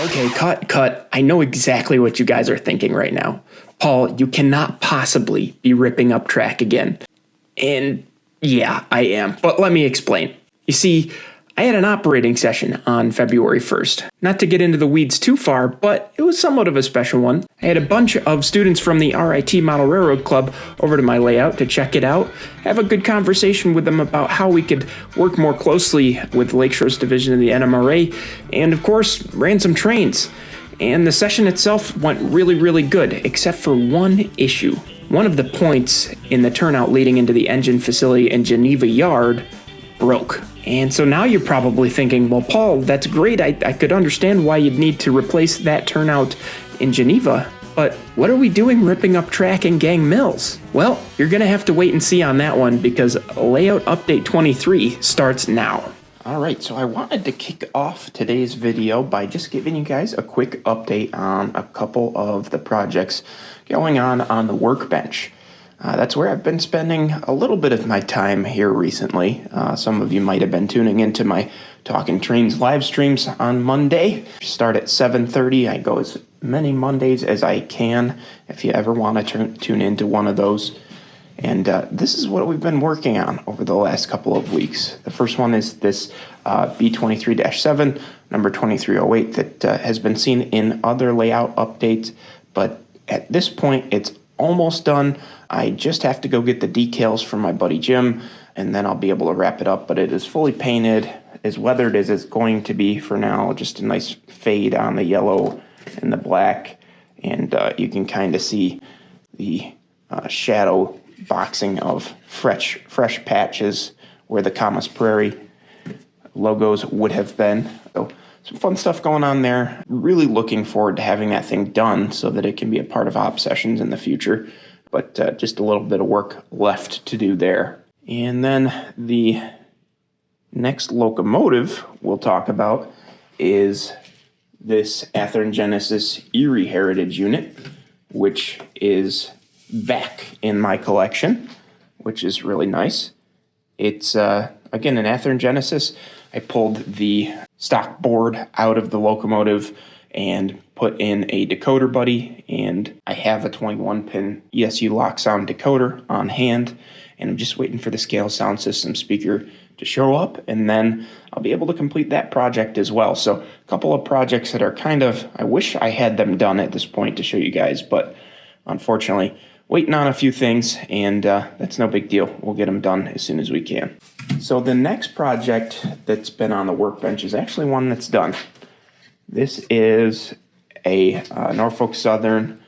Okay, cut. I know exactly what you guys are thinking right now. Paul, you cannot possibly be ripping up track again. And yeah, I am. But let me explain. You see, I had an operating session on February 1st. Not to get into the weeds too far, but it was somewhat of a special one. I had a bunch of students from the RIT Model Railroad Club over to my layout to check it out, have a good conversation with them about how we could work more closely with Lakeshore's division of the NMRA, and of course, ran some trains. And the session itself went really, really good, except for one issue. One of the points in the turnout leading into the engine facility in Geneva Yard broke. And so now you're probably thinking, well, Paul, that's great. I could understand why you'd need to replace that turnout in Geneva. But what are we doing ripping up track in Gang Mills? Well, you're going to have to wait and see on that one because Layout Update 23 starts now. All right, so I wanted to kick off today's video by just giving you guys a quick update on a couple of the projects going on the Workbench. That's where I've been spending a little bit of my time here recently. Some of you might have been tuning into my Talking Trains live streams on Monday. Start at 7:30. I go as many Mondays as I can if you ever want to tune into one of those. And this is what we've been working on over the last couple of weeks. The first one is this B23-7, number 2308, that has been seen in other layout updates, but at this point it's almost done. I just have to go get the decals from my buddy Jim, and then I'll be able to wrap it up, but it is fully painted, as weathered as it's going to be for now, just a nice fade on the yellow and the black, and you can kind of see the shadow boxing of fresh patches where the Camas Prairie logos would have been. So some fun stuff going on there. Really looking forward to having that thing done so that it can be a part of op sessions in the future. But just a little bit of work left to do there. And then the next locomotive we'll talk about is this Athearn Genesis Erie Heritage unit, which is back in my collection, which is really nice. It's, again, an Athearn Genesis. I pulled the stock board out of the locomotive and put in a decoder buddy, and I have a 21-pin ESU lock sound decoder on hand, and I'm just waiting for the scale sound system speaker to show up, and then I'll be able to complete that project as well. So a couple of projects that are kind of, I wish I had them done at this point to show you guys, but unfortunately, waiting on a few things, and that's no big deal. We'll get them done as soon as we can. So the next project that's been on the Workbench is actually one that's done. This is a Norfolk Southern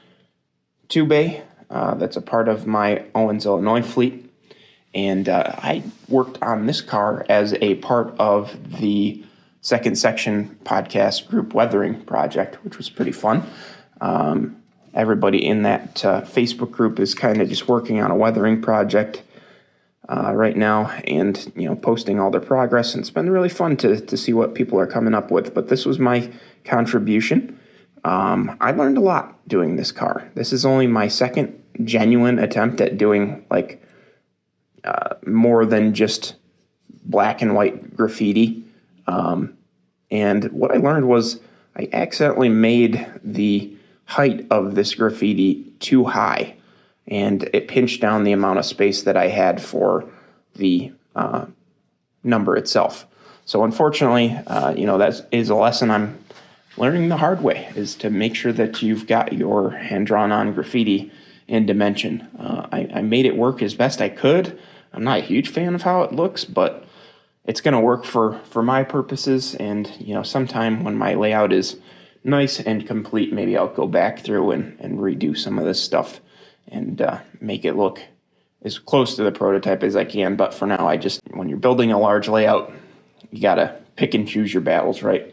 2-bay that's a part of my Owens, Illinois fleet. And I worked on this car as a part of the Second Section podcast group weathering project, which was pretty fun. Everybody in that Facebook group is kind of just working on a weathering project right now, and posting all their progress, and it's been really fun to see what people are coming up with. But this was my contribution. I learned a lot doing this car. This is only my second genuine attempt at doing more than just black and white graffiti. And what I learned was I accidentally made the height of this graffiti too high, and it pinched down the amount of space that I had for the number itself. So unfortunately, that is a lesson I'm learning the hard way, is to make sure that you've got your hand-drawn-on graffiti in dimension. I made it work as best I could. I'm not a huge fan of how it looks, but it's going to work for my purposes, and sometime when my layout is nice and complete, maybe I'll go back through and redo some of this stuff and make it look as close to the prototype as I can. But for now, when you're building a large layout, you gotta pick and choose your battles, right?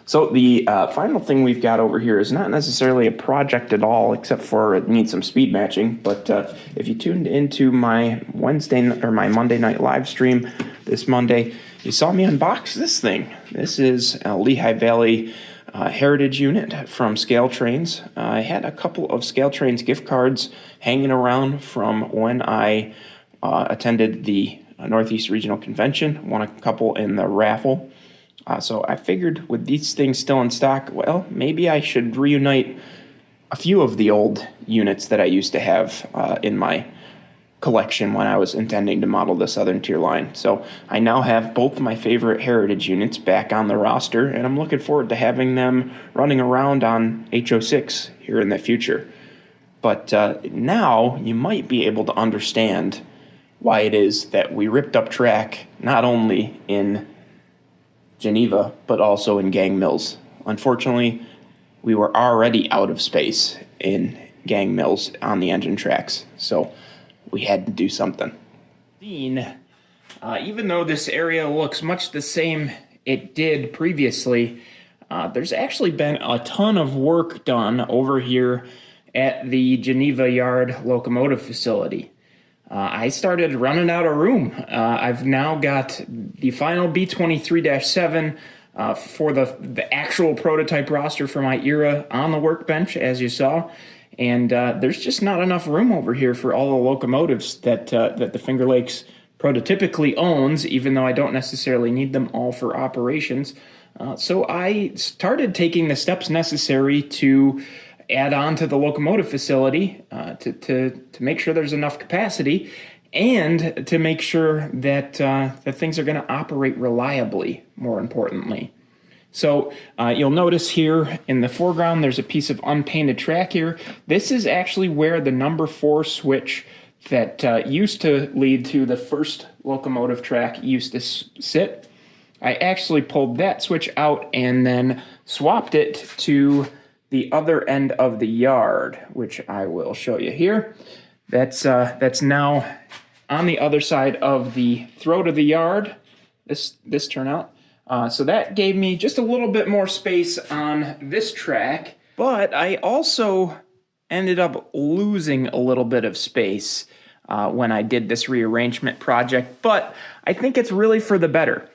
So the final thing we've got over here is not necessarily a project at all, except for it needs some speed matching. But if you tuned into my Monday night live stream this Monday, you saw me unbox this thing. This is a Lehigh Valley heritage unit from Scale Trains. I had a couple of Scale Trains gift cards hanging around from when I attended the Northeast Regional Convention, won a couple in the raffle. So I figured with these things still in stock, well, maybe I should reunite a few of the old units that I used to have in my collection when I was intending to model the Southern Tier line. So I now have both my favorite heritage units back on the roster, and I'm looking forward to having them running around on HO6 here in the future. But now you might be able to understand why it is that we ripped up track not only in Geneva, but also in Gang Mills. Unfortunately, we were already out of space in Gang Mills on the engine tracks, so we had to do something. Even though this area looks much the same it did previously, there's actually been a ton of work done over here at the Geneva Yard locomotive facility. I started running out of room. I've now got the final B23-7 for the actual prototype roster for my era on the workbench, as you saw. And there's just not enough room over here for all the locomotives that the Finger Lakes prototypically owns, even though I don't necessarily need them all for operations. So I started taking the steps necessary to add on to the locomotive facility to make sure there's enough capacity and to make sure that things are going to operate reliably, more importantly. So you'll notice here in the foreground there's a piece of unpainted track here. This is actually where the number 4 switch that used to lead to the first locomotive track used to sit. I actually pulled that switch out and then swapped it to the other end of the yard, which I will show you here. That's now on the other side of the throat of the yard, this turnout. So that gave me just a little bit more space on this track, but I also ended up losing a little bit of space when I did this rearrangement project, but I think it's really for the better.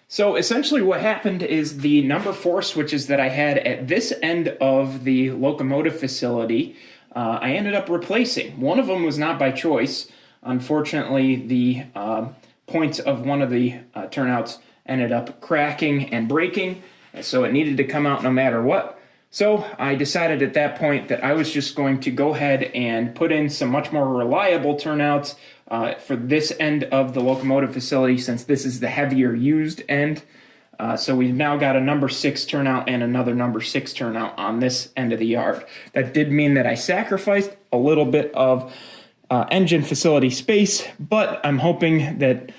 So essentially what happened is the number 4 switches that I had at this end of the locomotive facility, I ended up replacing. One of them was not by choice. Unfortunately, the points of one of the turnouts ended up cracking and breaking, so it needed to come out no matter what. So I decided at that point that I was just going to go ahead and put in some much more reliable turnouts for this end of the locomotive facility, since this is the heavier used end. So we've now got a number 6 turnout and another number 6 turnout on this end of the yard. That did mean that I sacrificed a little bit of engine facility space, but I'm hoping that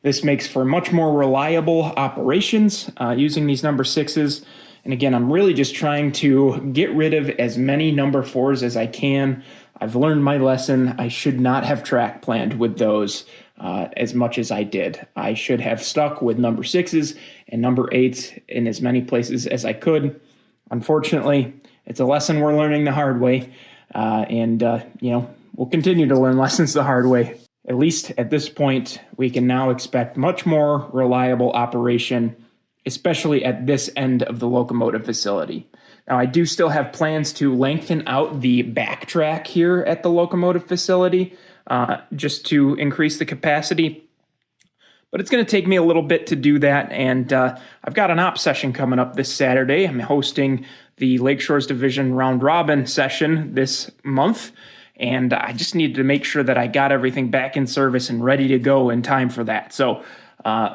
this makes for much more reliable operations using these number 6s. And again, I'm really just trying to get rid of as many number 4s as I can. I've learned my lesson. I should not have track planned with those as much as I did. I should have stuck with number 6s and number 8s in as many places as I could. Unfortunately, it's a lesson we're learning the hard way. We'll continue to learn lessons the hard way. At least at this point, we can now expect much more reliable operation, especially at this end of the locomotive facility. Now, I do still have plans to lengthen out the back track here at the locomotive facility just to increase the capacity. But it's going to take me a little bit to do that, and I've got an op session coming up this Saturday. I'm hosting the Lakeshores Division Round Robin session this month, and I just needed to make sure that I got everything back in service and ready to go in time for that. So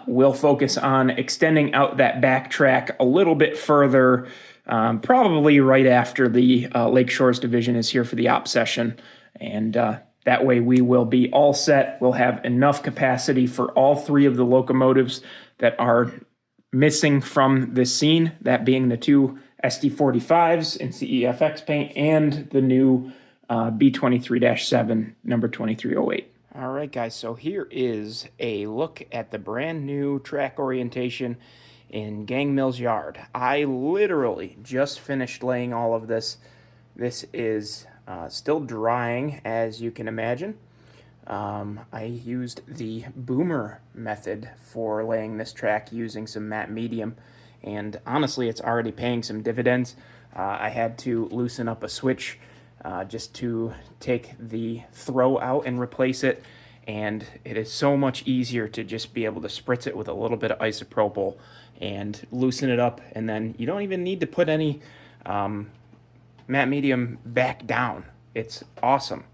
we'll focus on extending out that back track a little bit further, probably right after the Lakeshores Division is here for the op session. And that way we will be all set. We'll have enough capacity for all 3 of the locomotives that are missing from this scene, that being the 2 SD45s in CEFX paint and the new B23-7 number 2308. All right, guys, so here is a look at the brand new track orientation in Gang Mills Yard. I literally just finished laying all of this. This is still drying, as you can imagine. I used the boomer method for laying this track using some matte medium, and honestly, it's already paying some dividends. I had to loosen up a switch just to take the throw out and replace it. and it is so much easier to just be able to spritz it with a little bit of isopropyl and loosen it up, and then you don't even need to put any matte medium back down. It's awesome.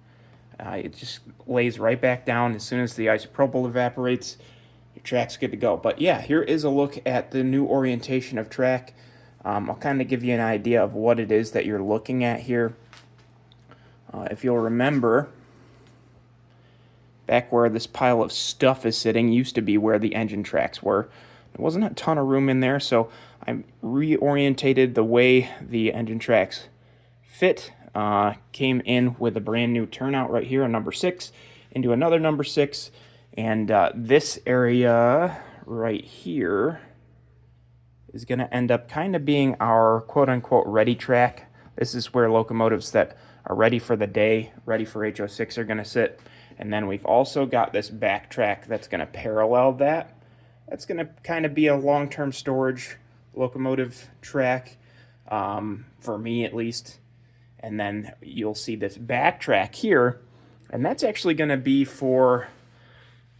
It just lays right back down as soon as the isopropyl evaporates. Your track's good to go. But yeah, here is a look at the new orientation of track. I'll kind of give you an idea of what it is that you're looking at here. If you'll remember, back where this pile of stuff is sitting used to be where the engine tracks were. There wasn't a ton of room in there, so I reorientated the way the engine tracks fit. Came in with a brand new turnout right here, a number 6, into another number 6, and this area right here is going to end up kind of being our quote-unquote ready track. This is where locomotives that are ready for the day, ready for HO6 are going to sit. And then we've also got this back track that's going to parallel that. That's going to kind of be a long-term storage locomotive track, for me at least. And then you'll see this back track here, and that's actually going to be for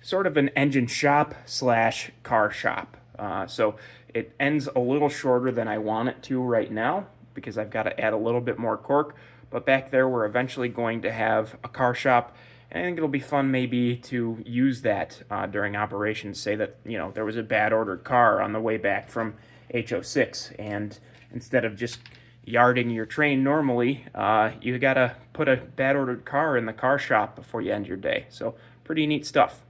sort of an engine shop slash car shop. So it ends a little shorter than I want it to right now because I've got to add a little bit more cork. But back there, we're eventually going to have a car shop, and I think it'll be fun maybe to use that during operations. Say that, you know, there was a bad ordered car on the way back from HO6, and instead of just yarding your train normally, you gotta put a bad ordered car in the car shop before you end your day. So pretty neat stuff.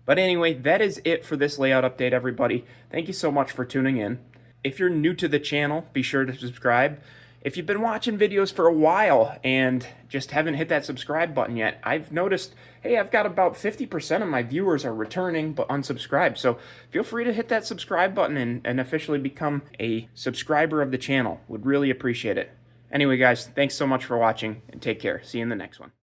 But anyway, that is it for this layout update, everybody. Thank you so much for tuning in. If you're new to the channel, be sure to subscribe. If you've been watching videos for a while and just haven't hit that subscribe button yet, I've noticed, hey, I've got about 50% of my viewers are returning but unsubscribed. So feel free to hit that subscribe button and officially become a subscriber of the channel. Would really appreciate it. Anyway, guys, thanks so much for watching, and take care. See you in the next one.